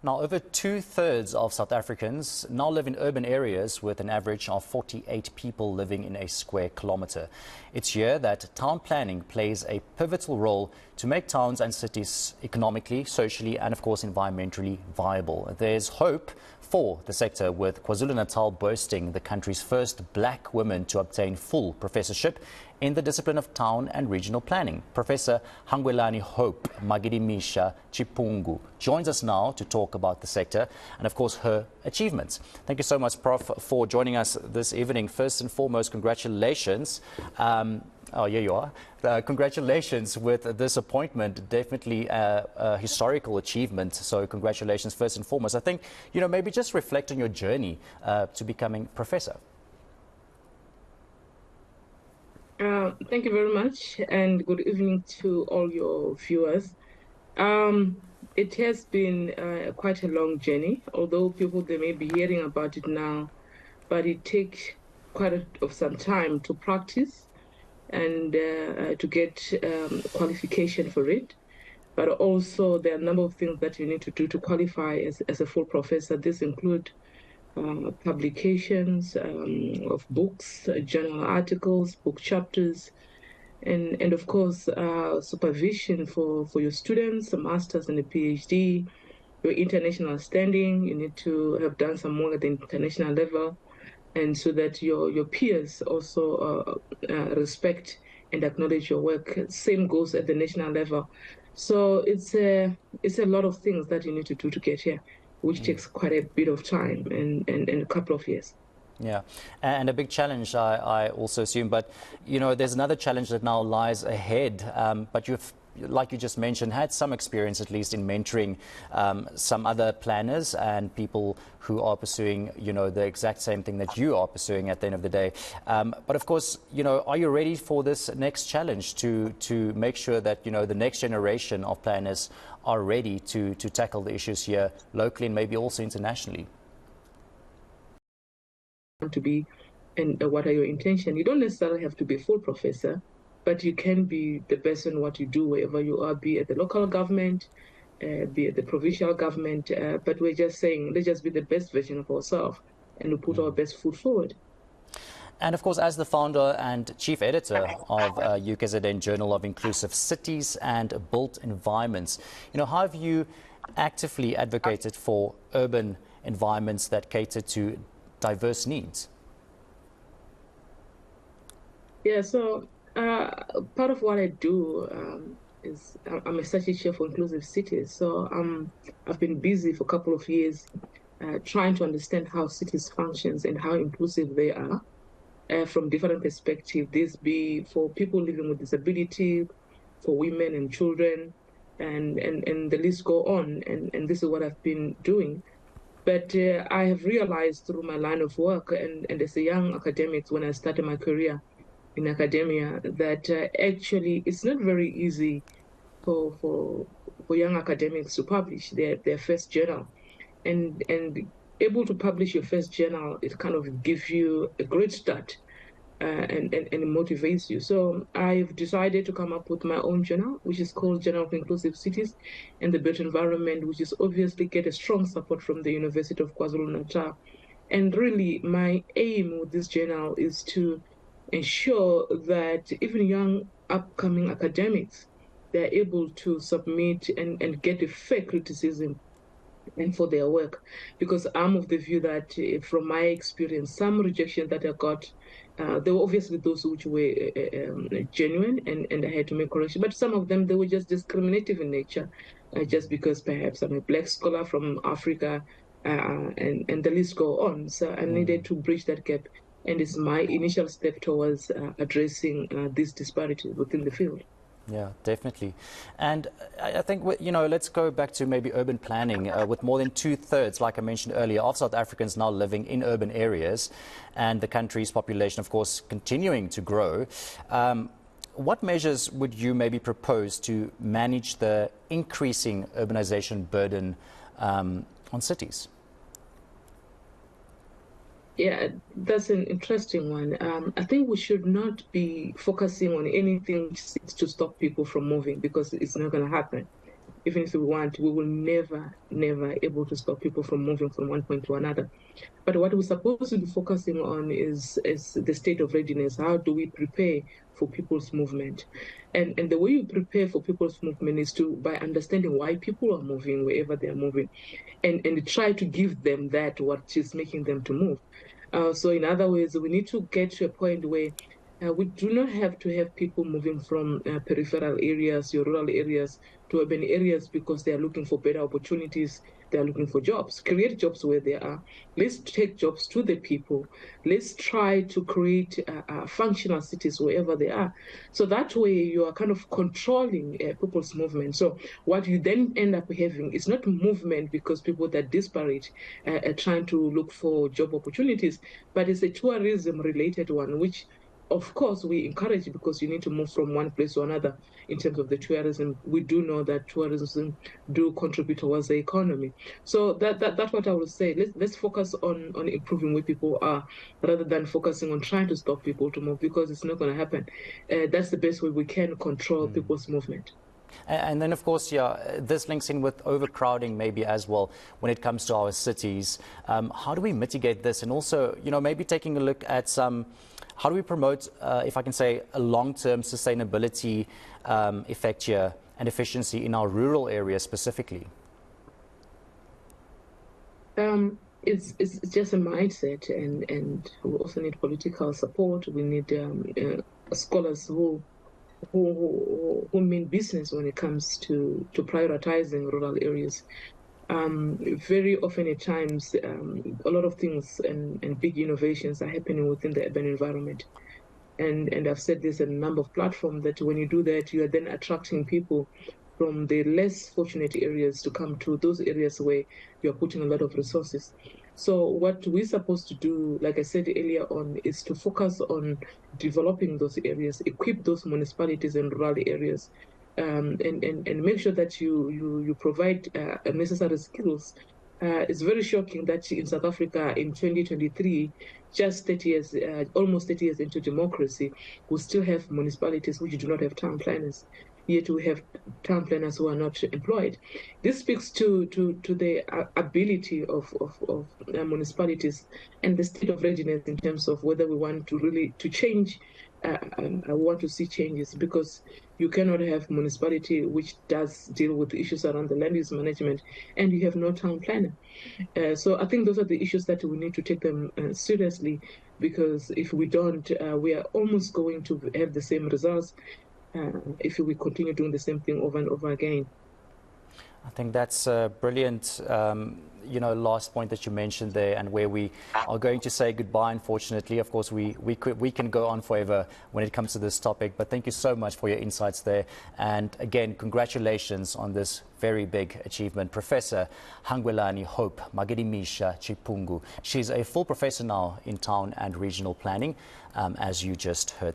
Now, over two-thirds of South Africans now live in urban areas with an average of 48 people living in a square kilometre. It's here that town planning plays a pivotal role to make towns and cities economically, socially and, of course, environmentally viable. There's hope for the sector, with KwaZulu-Natal boasting the country's first black woman to obtain full professorship in the discipline of town and regional planning. Professor Hangwelani Hope Magidimisha-Chipungu joins us now to talk about the sector and, of course, her achievements. Thank you so much, Prof, for joining us this evening. First and foremost, congratulations. Oh, here you are. Congratulations with this appointment. Definitely a historical achievement. So congratulations first and foremost. I think, maybe just reflect on your journey to becoming professor. Thank you very much, and good evening to all your viewers. It has been quite a long journey, although they may be hearing about it now, but it takes quite some time to practice and to get qualification for it. But also there are a number of things that you need to do to qualify as a full professor. This include publications of books, journal articles, book chapters, and of course supervision for your students, a master's and a PhD, your international standing. You need to have done some work at the international level, and so that your peers also respect and acknowledge your work. Same goes at the national level. So it's a lot of things that you need to do to get here, which takes quite a bit of time and a couple of years. Yeah, and a big challenge, I also assume. But, there's another challenge that now lies ahead. But you've, like you just mentioned, had some experience, at least, in mentoring some other planners and people who are pursuing, the exact same thing that you are pursuing at the end of the day. But of course, are you ready for this next challenge to make sure that, the next generation of planners are ready to tackle the issues here locally and maybe also internationally? To be, and what are your intentions? You don't necessarily have to be a full professor, but you can be the best in what you do wherever you are, be at the local government, be at the provincial government. But we're just saying, let's just be the best version of ourselves and we put our best foot forward. And of course, as the founder and chief editor of UKZN Journal of Inclusive Cities and Built Environments, how have you actively advocated for urban environments that cater to diverse needs? Yeah, so part of what I do is I'm a study chair for inclusive cities. So I've been busy for a couple of years trying to understand how cities functions and how inclusive they are from different perspectives. This be for people living with disability, for women and children, and the list go on. And this is what I've been doing. But I have realized through my line of work and as a young academic, when I started my career in academia, that actually it's not very easy for young academics to publish their first journal. And able to publish your first journal, it kind of gives you a great start and it motivates you. So I've decided to come up with my own journal, which is called Journal of Inclusive Cities and the Built Environment, which is obviously get a strong support from the University of KwaZulu-Natal. And really, my aim with this journal is to ensure that even young upcoming academics, they're able to submit and get a fair criticism and for their work, because I'm of the view that from my experience, some rejection that I got, there were obviously those which were genuine and I had to make correction, but some of them, they were just discriminative in nature, just because perhaps I'm a black scholar from Africa, and the list go on. So I needed to bridge that gap, and it's my initial step towards addressing these disparities within the field. Yeah, definitely. And I think, let's go back to maybe urban planning. With more than two-thirds, like I mentioned earlier, of South Africans now living in urban areas and the country's population, of course, continuing to grow. What measures would you maybe propose to manage the increasing urbanization burden on cities? Yeah, that's an interesting one. I think we should not be focusing on anything to stop people from moving, because it's not going to happen. even if we want, we will never able to stop people from moving from one point to another. But what we're supposed to be focusing on is the state of readiness. How do we prepare for people's movement? And the way you prepare for people's movement is by understanding why people are moving wherever they're moving, and try to give them what is making them to move. So in other words, we need to get to a point where we do not have to have people moving from peripheral areas, your rural areas, to urban areas because they are looking for better opportunities. They are looking for jobs. Create jobs where they are. Let's take jobs to the people. Let's try to create functional cities wherever they are. So that way you are kind of controlling people's movement. So what you then end up having is not movement because people that are disparate are trying to look for job opportunities, but it's a tourism-related one, which of course, we encourage because you need to move from one place to another in terms of the tourism. We do know that tourism do contribute towards the economy. So that's what I would say. Let's focus on improving where people are rather than focusing on trying to stop people to move because it's not going to happen. That's the best way we can control people's movement. And then, of course, this links in with overcrowding maybe as well when it comes to our cities. How do we mitigate this? And also, maybe taking a look at how do we promote, if I can say, a long-term sustainability effect here and efficiency in our rural areas specifically? It's just a mindset, and we also need political support. We need scholars who mean business when it comes to prioritizing rural areas. Very often at times, a lot of things and big innovations are happening within the urban environment. And I've said this on a number of platforms that when you do that, you are then attracting people from the less fortunate areas to come to those areas where you're putting a lot of resources. So what we're supposed to do, like I said earlier on, is to focus on developing those areas, equip those municipalities and rural areas, and make sure that you provide necessary skills. It's very shocking that in South Africa in 2023, just 30 years, almost 30 years into democracy, we still have municipalities which do not have town planners. Yet we have town planners who are not employed. This speaks to the ability of municipalities and the state of readiness in terms of whether we want to change. I want to see changes because you cannot have municipality which does deal with issues around the land use management and you have no town planner. So I think those are the issues that we need to take them seriously, because if we don't, we are almost going to have the same results if we continue doing the same thing over and over again. I think that's a brilliant, last point that you mentioned there, and where we are going to say goodbye, unfortunately. Of course, we can go on forever when it comes to this topic, but thank you so much for your insights there. And again, congratulations on this very big achievement. Professor Hangwelani Hope Magidimisha-Chipungu. She's a full professor now in town and regional planning, as you just heard.